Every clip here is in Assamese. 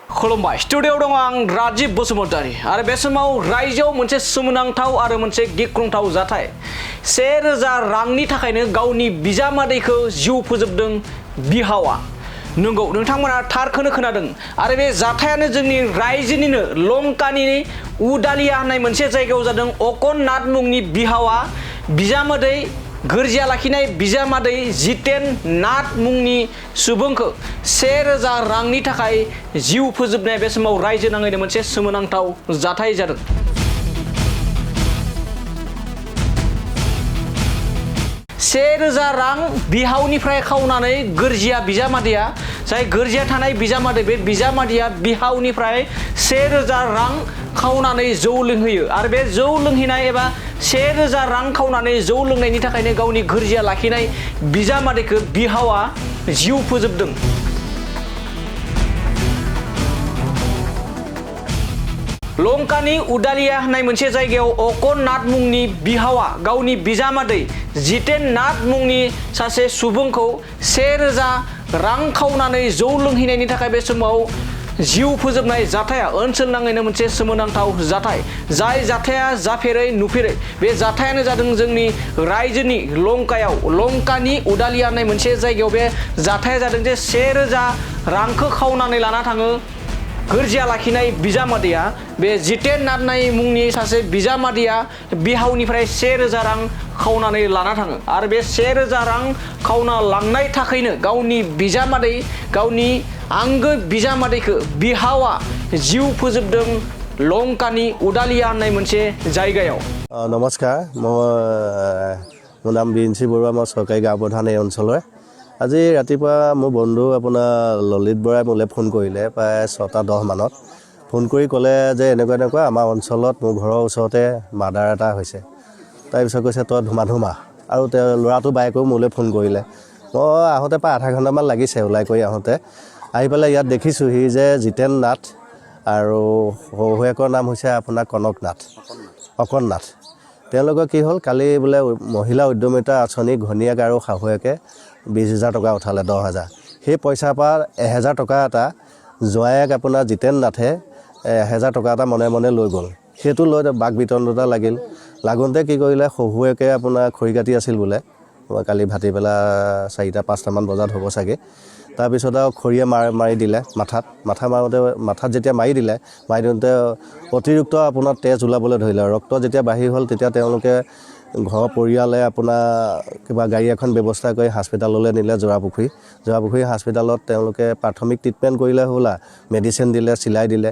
खुलुमबाय स्टुडियोआव दङ आं राजिब बसुमतारी आरो बे समाव रायजोआव मोनसे सोमोनांथाव आरो मोनसे गिख्रंथाव जाथाय 1000 रांनि थाखायनो गावनि बिजामादैखौ जिउ फोजोबदों बिहावा नंगौ नोंथांमोना थारखौनो खोनादों आरो बे जाथायानो जोंनि रायजोनिनो लंकानि उदालिया होननाय मोनसे जायगायाव जादों अकन नाथ मुंनि बिहावा बिजामादै गोरजिया लाखिनाय बिजामादै जितेन नाथ मुंनि सुबुंखौ 1000 रांनि थाखाय जिउ फोजोबनाय बे समाव रायजो नाङैनो मोनसे सोमोनांथाव जाथाय जादों। $1000 रां बिहावनिफ्राय खावनानै गोरजिया बिजामादैया जाय गोरजिया थानाय बिजामादै बे बिजामादैया बिहावनिफ्राय 1000 रां खावनानै जौ लोंहोयो आरो बे जौ लोंहैनाय एबा 1000 रां खावनानै जौ लोंनायनि थाखायनो गावनि गोरजिया लाखिनाय बिजामादैखौ बिहावा जिउ फोजोबदों। लंकानि उदालिया होननाय मोनसे जायगायाव अकन नाथ मुंनि बिहावा गावनि बिजामादै जितेन नाथ मुंनि सासे सुबुंखौ 1000 रां खावनानै जौ लोंहैनायनि थाखाय बे समाव जिउ फोजोबनाय जाथाया ओनसोल नाङैनो मोनसे सोमोनांथाव जाथाय जाय जाथाया जाफेरै नुफेरै बे जाथायानो जादों जोंनि रायजोनि लंकायाव लंकानि उदालिया होननाय मोनसे जायगायाव बे जाथाया जादों जे 1000 रांखौ खावनानै लाना थाङो गोरजिया लाखिनाय बिजामादैया बे जितेन नाथ मुंनि सासे बिजामादैया बिहावनिफ्राय 1000 रां खावनानै लाना थाङो आरो बे 1000 रां खावना लांनाय थाखायनो गावनि बिजामादै गावनि आंगो बिजामादैखौ बिहावा जिउ फोजोबदों लंकानि उदालिया होननाय मोनसे जायगायाव। नमस्कार মোৰ নাম বিঞ্চি বৰুৱা মই চৰকাৰী গাঁও প্ৰধান এই অঞ্চলৰ আজি ৰাতিপুৱা মোৰ বন্ধু আপোনাৰ ললিত বৰাই মোলৈ ফোন কৰিলে প্ৰায় 6:10 মানত ফোন কৰি ক'লে যে এনেকুৱা আমাৰ অঞ্চলত মোৰ ঘৰৰ ওচৰতে মাৰ্ডাৰ এটা হৈছে তাৰপিছত কৈছে তই ধুমা আৰু তেওঁ ল'ৰাটো বাইকেও মোলৈ ফোন কৰিলে মই আহোঁতে প্ৰায় আধা ঘণ্টামান লাগিছে ওলাই কৰি আহোঁতে আহি পেলাই ইয়াত দেখিছোঁহি যে জিতেন নাথ আৰু শহুৱেকৰ নাম হৈছে আপোনাৰ অকন নাথ তেওঁলোকৰ কি হ'ল কালি বোলে মহিলা উদ্যমিতা আঁচনি ঘনীয়েক আৰু শাহুৱেকে 20,000 টকা উঠালে 10,000 সেই পইচাৰ পৰা 1000 টকা এটা জোৱায়েক আপোনাৰ জিতেন নাথে 1000 টকা এটা মনে মনে লৈ গ'ল সেইটো লৈ বাক বিতণ্ডতা লাগুনতে কি কৰিলে শহুৱেকে আপোনাৰ খৰি কাটি আছিল বোলে কালি ভাটিবেলা 4-5 মান বজাত হ'ব চাগে তাৰপিছত আৰু খৰিয়ে মাৰি দিলে মাথাত যেতিয়া মাৰি দিওঁতে অতিৰিক্ত আপোনাৰ তেজ ওলাবলৈ ধৰিলে ৰক্ত যেতিয়া বাঢ়ি হ'ল তেতিয়া তেওঁলোকে ঘৰৰ পৰিয়ালে আপোনাৰ কিবা গাড়ী এখন ব্যৱস্থা কৰি হস্পিটাললৈ নিলে জোৰাপুখুৰী হস্পিটালত তেওঁলোকে প্ৰাথমিক ট্ৰিটমেণ্ট কৰিলে হ'লা মেডিচিন দিলে চিলাই দিলে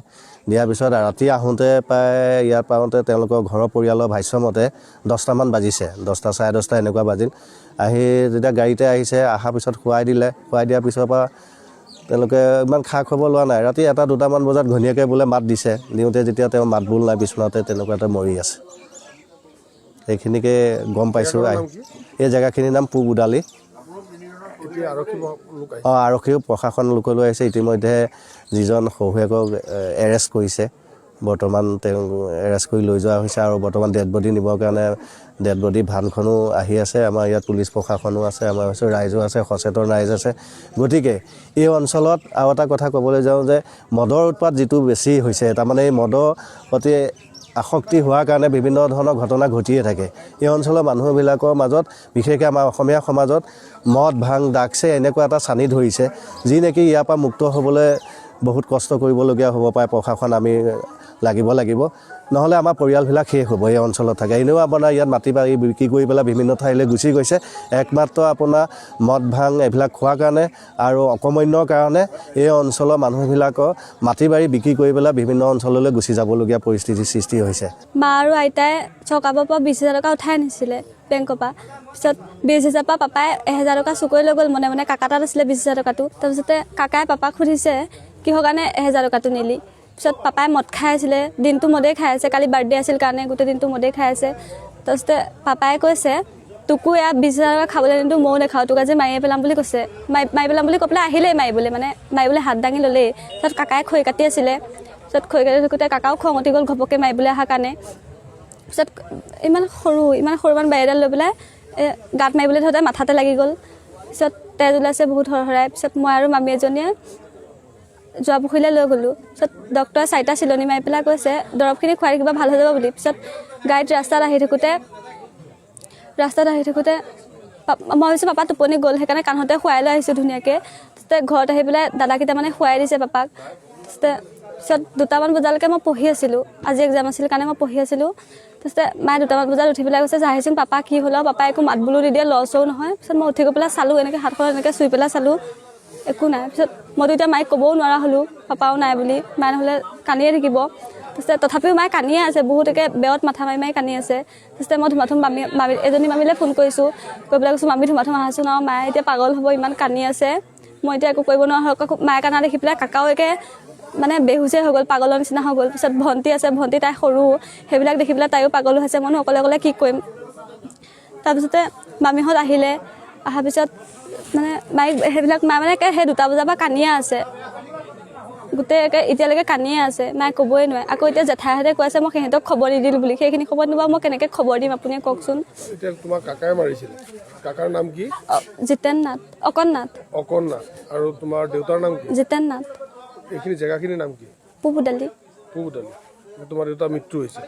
দিয়াৰ পিছত ৰাতি আহোঁতে প্ৰায় ইয়াত পাওঁতে তেওঁলোকৰ ঘৰৰ পৰিয়ালৰ ভাষ্যমতে 10টা মান বাজিছে 10টা 10:30 এনেকুৱা বাজিল আহি যেতিয়া গাড়ীতে আহিছে অহাৰ পিছত খুৱাই দিয়াৰ পিছৰ পৰা তেওঁলোকে ইমান খা খবৰ লোৱা নাই ৰাতি 1-2 মান বজাত ঘনীয়াকে বোলে মাত দিওঁতে যেতিয়া তেওঁ মাত বোল নাই বিচনাতে তেনেকুৱা এটা মৰি আছে এইখিনিকে গম পাইছোঁ এই জেগাখিনিৰ নাম পূব উদালি আৰক্ষী প্ৰশাসন লোকলৈ আহিছে ইতিমধ্যে যিজন শহুৱেকক এৰেষ্ট কৰিছে বৰ্তমান তেওঁ এৰেষ্ট কৰি লৈ যোৱা হৈছে আৰু বৰ্তমান ডেড বডি নিবৰ কাৰণে ডেড বডি ভানখনো আহি আছে আমাৰ ইয়াত পুলিচ প্ৰশাসনো আছে আমাৰ ৰাইজো আছে সচেতন ৰাইজ আছে গতিকে এই অঞ্চলত আৰু এটা কথা ক'বলৈ যাওঁ যে মদৰ উৎপাত যিটো বেছি হৈছে তাৰমানে এই মদৰ প্ৰতি আসক্তি হোৱাৰ কাৰণে বিভিন্ন ধৰণৰ ঘটনা ঘটিয়ে থাকে এই অঞ্চলৰ মানুহবিলাকৰ মাজত বিশেষকৈ আমাৰ অসমীয়া সমাজত মদ ভাং ড্ৰাগছে এনেকুৱা এটা চানি ধৰিছে যি নেকি ইয়াৰ পৰা মুক্ত হ'বলৈ বহুত কষ্ট কৰিবলগীয়া হ'ব পাৰে প্ৰশাসন আমি লাগিব নহ'লে আমাৰ পৰিয়ালবিলাক শেষ হ'ব এই অঞ্চলত থাকে এনেও আপোনাৰ ইয়াত মাটি বাৰী বিক্ৰী কৰি পেলাই বিভিন্ন ঠাইলৈ গুচি গৈছে একমাত্ৰ আপোনাৰ মদ ভাং এইবিলাক খোৱাৰ কাৰণে আৰু অকমন্যৰ কাৰণে এই অঞ্চলৰ মানুহবিলাকৰ মাটি বাৰী বিক্ৰী কৰি পেলাই বিভিন্ন অঞ্চললৈ গুচি যাবলগীয়া পৰিস্থিতিৰ সৃষ্টি হৈছে মা আৰু আইতাই চৰকাৰৰ পৰা 20,000 টকা উঠাই আনিছিলে বেংকৰ পৰা পিছত 20,000 পৰা পাপাই 1000 টকা চুকৈ লৈ গ'ল মনে কাকা তাত আছিলে 20,000 টকাটো তাৰপিছতে কাকাই পাপাক সুধিছে কিহৰ কাৰণে 1000 টকাটো নিলি পিছত পাপাই মদ খাই আছিলে দিনটো মদেই খাই আছে কালি বাৰ্থডে আছিল কাৰণে গোটেই দিনটো মদেই খাই আছে তাৰপিছতে পাপাই কৈছে তোকো ইয়াত 20,000 টকা খাবলৈ নিদিওঁ ময়ো নেখাওঁ তোক আজি মাৰিয়ে পেলাম বুলি কৈছে মাৰি পেলাম বুলি কৈ পেলাই আহিলেই মাৰিবলৈ হাত দাঙি ল'লেই তাৰপিছত কাকাই খৰি কাটি আছিলে পিছত খৰি কাটি থাকোঁতে কাকাও খং উঠি গ'ল ঘপককৈ মাৰিবলৈ অহাৰ কাৰণে পিছত ইমান সৰুমান বাৰী এডাল লৈ পেলাই গাঁত মাৰিবলৈ ধৰোঁতে মাথাতে লাগি গ'ল পিছত তেজ ওলাইছে বহুত হৰহৰাই পিছত মই আৰু মামী এজনীয়ে যোৱা পুখুৰীলৈ লৈ গ'লোঁ। পিছত ডক্টৰে 4টা চিলনি মাৰি পেলাই কৈছে দৰৱখিনি খুৱাই কিবা ভাল হৈ যাব বুলি। পিছত গাড়ীত ৰাস্তাত আহি থাকোঁতে মই ভাবিছোঁ পাপা টোপনি গ'ল, সেইকাৰণে কাণতে শুৱাই লৈ আহিছোঁ ধুনীয়াকৈ। তাৰপিছতে ঘৰত আহি পেলাই দাদাকেইটা মানে শুৱাই দিছে পাপাক। পিছত 2টামান বজালৈকে মই পঢ়ি আছিলোঁ, আজি এক্সাম আছিল কাৰণে মই পঢ়ি আছিলোঁ। তাৰপিছতে মায়ে 2টামান বজাত উঠি পেলাই কৈছে যাহেচোন পাপা কি হ'ল, পাপাই একো মাত বোলো নিদিয়ে, লৰচৰো নহয়। পিছত মই উঠি গৈ পেলাই চালোঁ, এনেকৈ হাতখন এনেকৈ চুই পেলাই চালোঁ, একো নাই। পিছত মইতো এতিয়া মাইক ক'বও নোৱাৰা হ'লোঁ পাপাও নাই বুলি, মায়ে নহ'লে কান্দিয়ে থাকিব। তাৰপিছতে তথাপিও মায়ে কান্দিয়ে আছে, বহুত একে বেৰত মাথা মাৰি কান্দি আছে। তাৰপিছতে মই ধুমাধুম এজনী মামীলৈ ফোন কৰিছোঁ, কৈ পেলাই কৈছোঁ মামী ধুমাধুম আহাচোন আৰু, মায়ে এতিয়া পাগল হ'ব, ইমান কান্দি আছে, মই এতিয়া একো কৰিব নোৱাৰা হ'ল। মায়ে কান্দা দেখি পেলাই কাকাও একে মানে বেহুচে হৈ গ'ল, পাগলৰ নিচিনা হৈ গ'ল। পিছত ভণ্টি আছে, ভণ্টি তাই সৰু, সেইবিলাক দেখি পেলাই তাইও পাগল হৈছে, মইনো অকলে কি কৰিম। তাৰপিছতে মামীহঁত আহিলে, অহাৰ পিছত মানে মায়ে সেইবিলাক মায়ে মানে সেই 2টা বজাৰ পৰা কান্দিয়ে আছে, গোটেই এতিয়ালৈকে কান্দিয়ে আছে, মায়ে ক'বই নোৱাৰে। আকৌ এতিয়া জেঠাইহঁতে কৈ আছে মই সিহঁতক খবৰ নিদিলোঁ বুলি, সেইখিনি খবৰ নিবা মই কেনেকৈ খবৰ দিম আপুনিয়ে কওকচোন। এতিয়া তোমাক কাকাই মাৰিছিলে, কাকাৰ নাম কি? জিতেন নাথ, অকণ নাথ। অকণ নাথ। আৰু তোমাৰ দেউতাৰ নাম কি? জিতেন নাথ। এইখিনি জেগাখিনিৰ নাম কি? পুবুদালি। পুবুদালি। তোমাৰ দেউতাৰ মৃত্যু হৈছে।